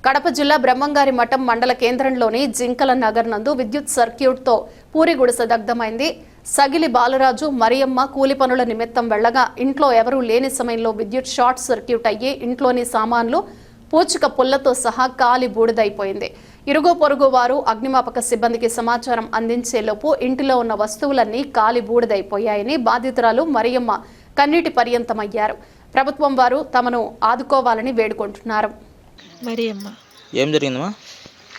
కడప జిల్లా బ్రహ్మంగారి మఠం మండల కేంద్రంలోని జింకల నగర్ నందు విద్యుత్ సర్క్యూట్తో పూరి గుడిసె దగ్ధమైంది. సగిలి బాలరాజు మరియమ్మ కూలి పనుల నిమిత్తం వెళ్లగా ఇంట్లో ఎవరూ లేని సమయంలో విద్యుత్ షార్ట్ సర్క్యూట్ అయ్యి ఇంట్లోని సామాన్లు పూచిక పుల్లతో సహా కాలి బూడిదైపోయింది. ఇరుగు పొరుగు వారు అగ్నిమాపక సిబ్బందికి సమాచారం అందించేలోపు ఇంటిలో ఉన్న వస్తువులన్నీ కాలి బూడిదైపోయాయని బాధితురాలు మరియమ్మ కన్నీటి పర్యంతమయ్యారు. ప్రభుత్వం వారు తమను ఆదుకోవాలని వేడుకుంటున్నారు. మరియమ్మ, ఏం జరిగిందమ్మా?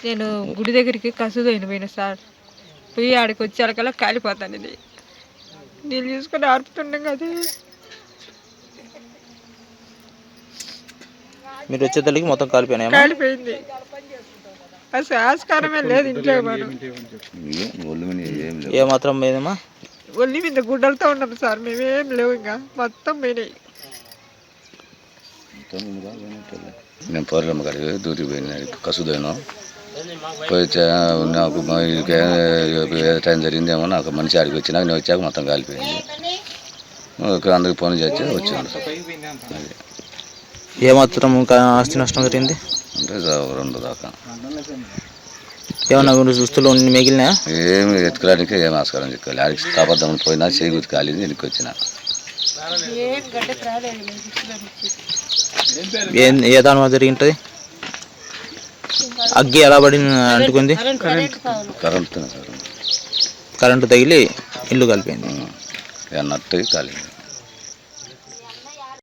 నేను గుడి దగ్గరికి కసుదైన పోయిన సార్, పోయి ఆడికి వచ్చేకల్లా కాలిపోతాను. ఇది నీళ్ళు చూసుకొని ఆర్పుతుండే కదా. మీరు వచ్చేతల్లికి మొత్తం కాలిపోయింది. అసలు ఆస్కారమే లేదు ఇంట్లో. మనం ఏ మాత్రం పోయిందమ్మా? ఒళ్ళి మీద గుడ్డలతో ఉన్నాం సార్, మేమేం లేవు, ఇంకా మొత్తం పోయినాయి. నేను పౌర్ణమ్మ కాడికి డ్యూటీకి పోయినా, కసుదైనా పోయి నాకు టైం జరిగిందేమో, నాకు మనిషి ఆడికి వచ్చినా నేను వచ్చాక మొత్తం కాలిపోయింది. అందరికి ఫోన్ చేసి వచ్చాను. ఏమాత్రం ఆస్తి నష్టం జరిగింది అంటే 2 దాకా. ఏమన్నా దుస్తులు మిగిలినా? ఏమి ఎత్తుకోవడానికి ఏం ఆస్కారం చెప్పుకోవాలి. ఆడికి కాపద్దామని పోయినా చేయి గుర్తు కాలేదు, వెనక్కి వచ్చిన. ఏ దాని వల్ల జరిగింటుంది? అగ్గి ఎలా పడి అంటుకుంది? కరెంటు కరెంటు తగిలి ఇల్లు కలిపింది. నట్టు కాలేదు.